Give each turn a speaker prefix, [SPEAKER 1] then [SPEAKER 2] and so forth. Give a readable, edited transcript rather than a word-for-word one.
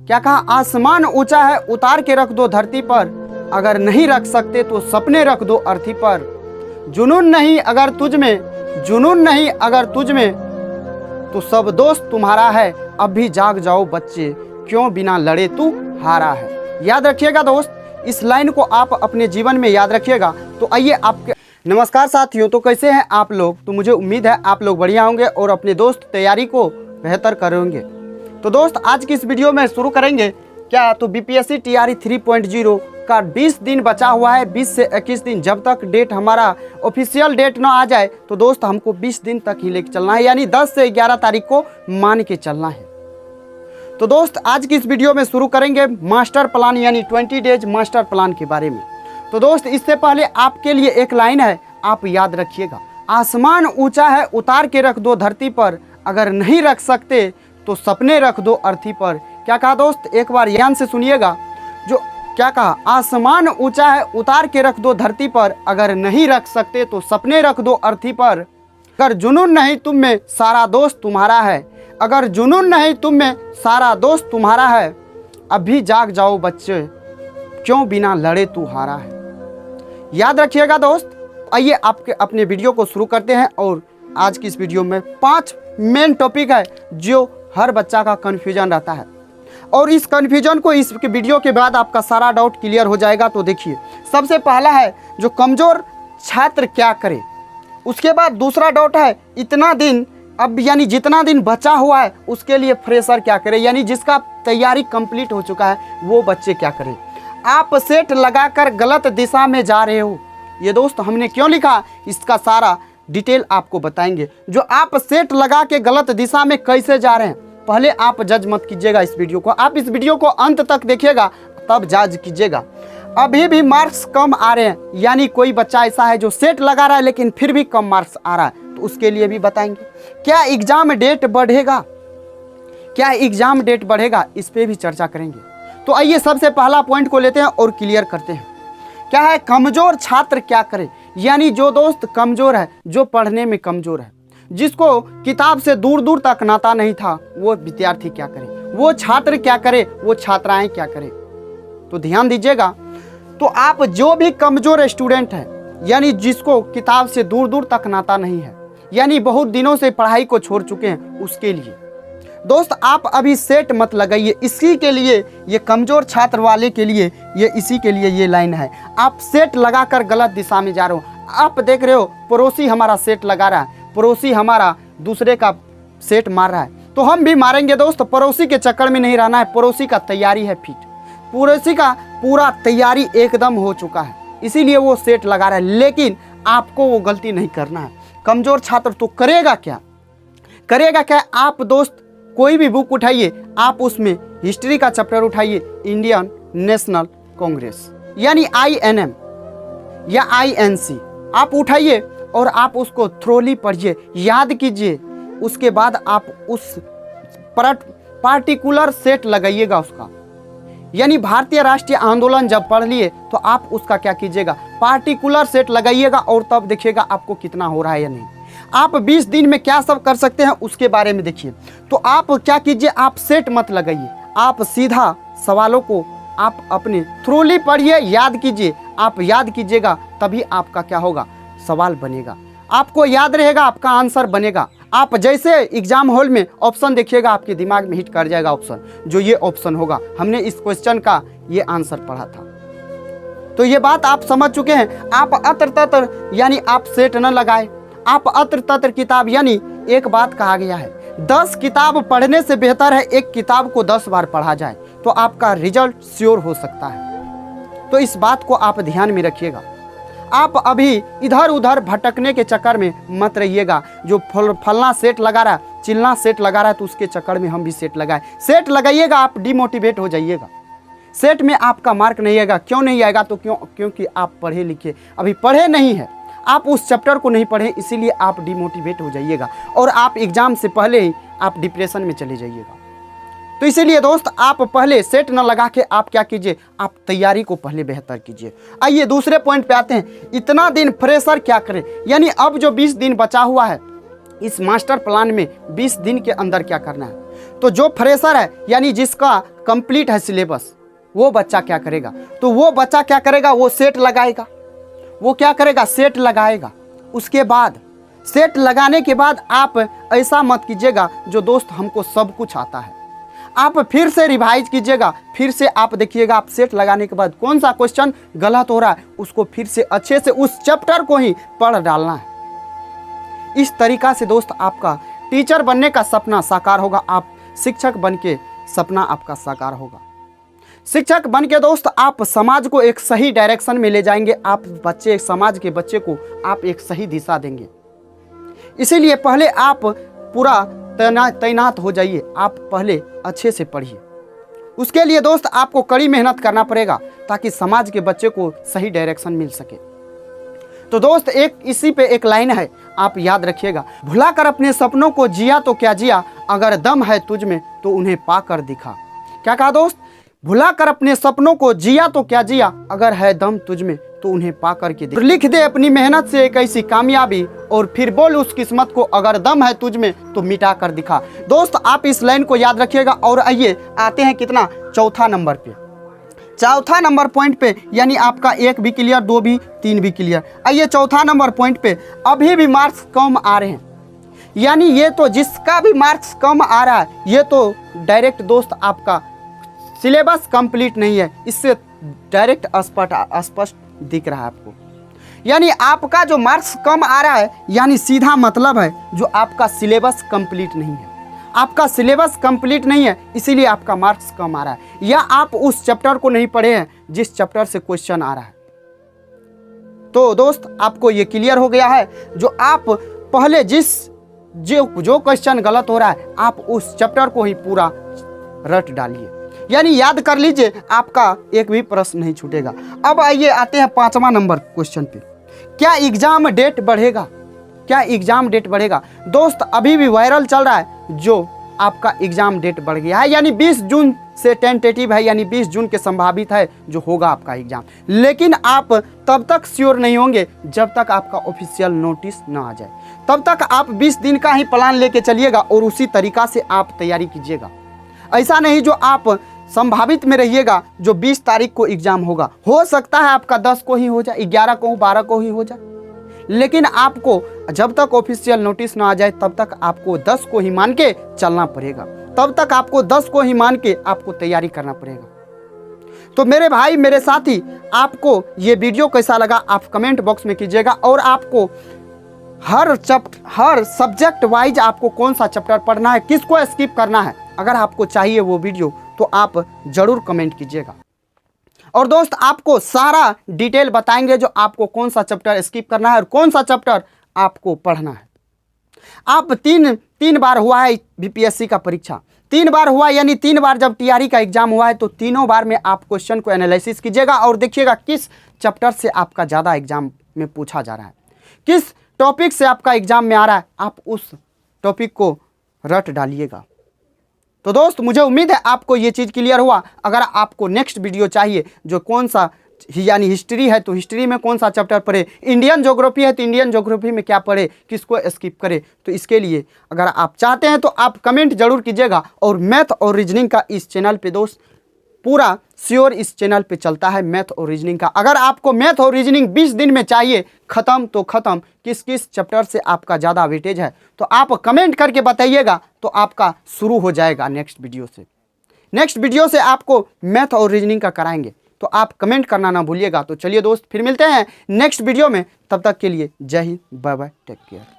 [SPEAKER 1] क्या कहा, आसमान ऊंचा है उतार के रख दो धरती पर, अगर नहीं रख सकते तो सपने रख दो अर्थी पर। जुनून नहीं अगर तुझ में, जुनून नहीं अगर तुझ में, तो सब दोस्त तुम्हारा है, अब भी जाग जाओ बच्चे, क्यों बिना लड़े तू हारा है। याद रखिएगा दोस्त, इस लाइन को आप अपने जीवन में याद रखिएगा। तो आइए आपके नमस्कार साथियों, तो कैसे हैं आप लोग। तो मुझे उम्मीद है आप लोग बढ़िया होंगे और अपने दोस्त तैयारी को बेहतर करेंगे। तो दोस्त आज की इस वीडियो में शुरू करेंगे क्या, तो बीपीएससी टीआरई 3.0 का 20 दिन बचा हुआ है, 20 से 21 दिन। जब तक डेट हमारा ऑफिशियल डेट ना आ जाए तो दोस्त हमको 20 दिन तक ही लेके चलना है, यानी 10 से 11 तारीख को मान के चलना है। तो दोस्त आज की इस वीडियो में शुरू करेंगे मास्टर प्लान यानी 20 डेज मास्टर प्लान के बारे में। तो दोस्त इससे पहले आपके लिए एक लाइन है, आप याद रखिएगा। आसमान ऊंचा है उतार के रख दो धरती पर, अगर नहीं रख सकते तो सपने रख दो अर्थी पर। क्या कहा दोस्त, एक बार ध्यान से सुनिएगा। जो क्या कहा, आसमान ऊंचा है उतार के रख दो धरती पर, अगर नहीं रख सकते तो सपने रख दो अर्थी पर। अगर जुनून नहीं तुम में सारा दोस्त तुम्हारा है, अगर जुनून नहीं तुम में सारा दोस्त तुम्हारा है, अभी जाग जाओ बच्चे, क्यों बिना लड़े तू हारा है। याद रखिएगा दोस्त। आइए आपके अपने वीडियो को शुरू करते हैं। और आज की इस वीडियो में 5 मेन टॉपिक है जो हर बच्चा का कन्फ्यूजन रहता है, और इस कन्फ्यूजन को इस वीडियो के बाद आपका सारा डाउट क्लियर हो जाएगा। तो देखिए, सबसे पहला है जो कमज़ोर छात्र क्या करे। उसके बाद दूसरा डाउट है इतना दिन अब यानी जितना दिन बचा हुआ है उसके लिए फ्रेशर क्या करे, यानी जिसका तैयारी कंप्लीट हो चुका है वो बच्चे क्या करें। आप सेट लगाकर गलत दिशा में जा रहे हो, ये दोस्त हमने क्यों लिखा इसका सारा डिटेल आपको बताएंगे। जो आप सेट लगा के गलत दिशा में कैसे जा रहे हैं, पहले आप जज मत कीजिएगा इस वीडियो को, आप इस वीडियो को अंत तक देखिएगा तब जज कीजिएगा। अभी भी मार्क्स कम आ रहे हैं, यानी कोई बच्चा ऐसा है जो सेट लगा रहा है लेकिन फिर भी कम मार्क्स आ रहा है, तो उसके लिए भी बताएंगे। क्या एग्जाम डेट बढ़ेगा, क्या एग्जाम डेट बढ़ेगा, इस पे भी चर्चा करेंगे। तो आइए सबसे पहला पॉइंट को लेते हैं और क्लियर करते हैं। क्या है, कमजोर छात्र क्या करे, यानी जो दोस्त कमजोर है, जो पढ़ने में कमजोर है, जिसको किताब से दूर दूर तक नाता नहीं था, वो विद्यार्थी क्या करे, वो छात्र क्या करे, वो छात्राएं क्या करें। तो ध्यान दीजिएगा। तो आप जो भी कमजोर स्टूडेंट है, यानी जिसको किताब से दूर दूर तक नाता नहीं है, यानी बहुत दिनों से पढ़ाई को छोड़ चुके हैं, उसके लिए दोस्त आप अभी सेट मत लगाइए। इसी के लिए, ये कमजोर छात्र वाले के लिए, ये इसी के लिए ये लाइन है। आप सेट लगाकर गलत दिशा में जा रहे हो। आप देख रहे हो पड़ोसी हमारा सेट लगा रहा है, पड़ोसी हमारा दूसरे का सेट मार रहा है, तो हम भी मारेंगे दोस्त। पड़ोसी के चक्कर में नहीं रहना है, पड़ोसी का तैयारी है फिट, पड़ोसी का पूरा तैयारी एकदम हो चुका है, इसीलिए वो सेट लगा रहा है। लेकिन आपको वो गलती नहीं करना है। कमजोर छात्र तो करेगा क्या, करेगा क्या, आप दोस्त कोई भी बुक उठाइए, आप उसमें हिस्ट्री का चैप्टर उठाइए, इंडियन नेशनल कांग्रेस यानी INM या INC आप उठाइए और आप उसको थ्रोली पढ़िए, याद कीजिए। उसके बाद आप उस पार्टिकुलर सेट लगाइएगा उसका, यानी भारतीय राष्ट्रीय आंदोलन जब पढ़ लिए तो आप उसका क्या कीजिएगा, पार्टिकुलर सेट लगाइएगा, और तब देखिएगा आपको कितना हो रहा है या नहीं। आप 20 दिन में क्या सब कर सकते हैं उसके बारे में देखिए। तो आप क्या कीजिए, आप सेट मत लगाइए, आप सीधा सवालों को आप अपने थ्रोली पढ़िए, याद कीजिए। आप याद कीजिएगा तभी आपका क्या होगा, सवाल बनेगा, आपको याद रहेगा, आपका आंसर बनेगा। आप जैसे एग्जाम हॉल में ऑप्शन देखिएगा, आपके दिमाग में हिट कर जाएगा ऑप्शन, जो ये ऑप्शन होगा, हमने इस क्वेश्चन का ये आंसर पढ़ा था। तो ये बात आप समझ चुके हैं। आप अत्र तत्र यानी आप सेट न लगाए, आप अत्र तत्र किताब, यानी एक बात कहा गया है 10 किताब पढ़ने से बेहतर है एक किताब को 10 बार पढ़ा जाए, तो आपका रिजल्ट श्योर हो सकता है। तो इस बात को आप ध्यान में रखिएगा। आप अभी इधर उधर भटकने के चक्कर में मत रहिएगा। जो फलना सेट लगा रहा है, चिलना सेट लगा रहा है, तो उसके चक्कर में हम भी सेट लगाए। सेट लगाइएगा, आप डिमोटिवेट हो जाइएगा। सेट में आपका मार्क नहीं आएगा। क्यों नहीं आएगा, तो क्योंकि आप पढ़े लिखे अभी पढ़े नहीं है, आप उस चैप्टर को नहीं पढ़े, इसीलिए आप डिमोटिवेट हो जाइएगा और आप एग्जाम से पहले ही आप डिप्रेशन में चले जाइएगा। तो इसीलिए दोस्त आप पहले सेट न लगा के आप क्या कीजिए, आप तैयारी को पहले बेहतर कीजिए। आइए दूसरे पॉइंट पे आते हैं, इतना दिन फ्रेशर क्या करे, यानी अब जो 20 दिन बचा हुआ है इस मास्टर प्लान में 20 दिन के अंदर क्या करना है। तो जो फ्रेशर है यानी जिसका कंप्लीट है सिलेबस, वो बच्चा क्या करेगा, तो वो बच्चा क्या करेगा, वो सेट लगाएगा। वो क्या करेगा, सेट लगाएगा। उसके बाद सेट लगाने के बाद आप ऐसा मत कीजिएगा जो दोस्त हमको सब कुछ आता है, आप फिर से रिवाइज कीजिएगा। फिर से आप देखिएगा, आप सेट लगाने के बाद कौन सा क्वेश्चन गलत हो रहा है उसको फिर से अच्छे से उस चैप्टर को ही पढ़ डालना है। इस तरीका से दोस्त आपका टीचर बनने का सपना साकार होगा, आप शिक्षक बन के सपना आपका साकार होगा। शिक्षक बन के दोस्त आप समाज को एक सही डायरेक्शन में ले जाएंगे, आप बच्चे, समाज के बच्चे को आप एक सही दिशा देंगे। इसीलिए पहले आप पूरा तैनात हो जाइए, आप पहले अच्छे से पढ़िए। उसके लिए दोस्त आपको कड़ी मेहनत करना पड़ेगा ताकि समाज के बच्चे को सही डायरेक्शन मिल सके। तो दोस्त एक इसी पे एक लाइन है, आप याद रखिएगा, भुला कर अपने सपनों को जिया तो क्या जिया, अगर दम है तुझ में तो उन्हें पाकर दिखा। क्या कहा दोस्त, भुला कर अपने सपनों को जिया तो क्या जिया, अगर है दम तुझ में तो उन्हें पा करके दे। लिख दे अपनी मेहनत से एक ऐसी कामयाबी और फिर बोल उस किस्मत को, अगर दम है तुझ में तो मिटा कर दिखा। दोस्त आप इस लाइन को याद रखिएगा। और आइए आते हैं कितना, चौथा नंबर पे, चौथा नंबर पॉइंट पे, यानी आपका 1 भी क्लियर, 2 भी, 3 भी क्लियर। आइए चौथा नंबर पॉइंट पे, अभी भी मार्क्स कम आ रहे हैं, यानी ये तो जिसका भी मार्क्स कम आ रहा है ये तो डायरेक्ट दोस्त आपका सिलेबस कंप्लीट नहीं है, इससे डायरेक्ट स्पष्ट दिख रहा है आपको। यानी आपका जो मार्क्स कम आ रहा है यानी सीधा मतलब है जो आपका सिलेबस कंप्लीट नहीं है, आपका सिलेबस कंप्लीट नहीं है इसीलिए आपका मार्क्स कम आ रहा है, या आप उस चैप्टर को नहीं पढ़े हैं जिस चैप्टर से क्वेश्चन आ रहा है। तो दोस्त आपको ये क्लियर हो गया है, जो आप पहले जो क्वेश्चन गलत हो रहा है आप उस चैप्टर को ही पूरा रट डालिए, यानी याद कर लीजिए, आपका एक भी प्रश्न नहीं छूटेगा। अब आइए आते हैं 5वां नंबर क्वेश्चन पे, क्या एग्जाम डेट बढ़ेगा, क्या एग्जाम डेट बढ़ेगा। दोस्त अभी भी वायरल चल रहा है जो आपका एग्जाम डेट बढ़ गया है, यानी 20 जून से टेंटेटिव है, यानी 20 जून के संभावित है जो होगा आपका एग्जाम, लेकिन आप तब तक श्योर नहीं होंगे जब तक आपका ऑफिशियल नोटिस ना आ जाए। तब तक आप 20 दिन का ही प्लान लेके चलिएगा और उसी तरीका से आप तैयारी कीजिएगा। ऐसा नहीं जो आप संभावित में रहिएगा जो 20 तारीख को एग्जाम होगा, हो सकता है आपका 10 को ही हो जाए, 11 को, 12 को ही हो जाए, लेकिन आपको जब तक ऑफिशियल नोटिस ना आ जाए तब तक आपको 10 को ही मान के चलना पड़ेगा, तब तक आपको 10 को ही मान के आपको तैयारी करना पड़ेगा। तो मेरे भाई, मेरे साथी, आपको ये वीडियो कैसा लगा आप कमेंट बॉक्स में कीजिएगा, और आपको हर सब्जेक्ट वाइज आपको कौन सा चैप्टर पढ़ना है, किसको स्किप करना है, अगर आपको चाहिए वो वीडियो तो आप जरूर कमेंट कीजिएगा। और दोस्त आपको सारा डिटेल बताएंगे जो आपको कौन सा चैप्टर स्किप करना है और कौन सा चैप्टर आपको पढ़ना है। आप तीन बार हुआ है बीपीएससी का परीक्षा, 3 बार हुआ, यानी 3 बार जब टीआरई का एग्जाम हुआ है तो तीनों बार में आप क्वेश्चन को एनालिसिस कीजिएगा और देखिएगा किस चैप्टर से आपका ज़्यादा एग्जाम में पूछा जा रहा है, किस टॉपिक से आपका एग्जाम में आ रहा है, आप उस टॉपिक को रट डालिएगा। तो दोस्त मुझे उम्मीद है आपको ये चीज़ क्लियर हुआ। अगर आपको नेक्स्ट वीडियो चाहिए जो कौन सा, यानी हिस्ट्री है तो हिस्ट्री में कौन सा चैप्टर पढ़े, इंडियन ज्योग्राफी है तो इंडियन ज्योग्राफी में क्या पढ़े, किसको स्किप करे, तो इसके लिए अगर आप चाहते हैं तो आप कमेंट जरूर कीजिएगा। और मैथ और रीजनिंग का इस चैनल पे दोस्त पूरा श्योर इस चैनल पे चलता है मैथ और रीजनिंग का। अगर आपको मैथ और रीजनिंग 20 दिन में चाहिए ख़त्म तो ख़त्म, किस किस चैप्टर से आपका ज़्यादा वेटेज है तो आप कमेंट करके बताइएगा, तो आपका शुरू हो जाएगा नेक्स्ट वीडियो से। नेक्स्ट वीडियो से आपको मैथ और रीजनिंग का कराएंगे, तो आप कमेंट करना ना भूलिएगा। तो चलिए दोस्त फिर मिलते हैं नेक्स्ट वीडियो में, तब तक के लिए Jai Hind, bye bye, take care.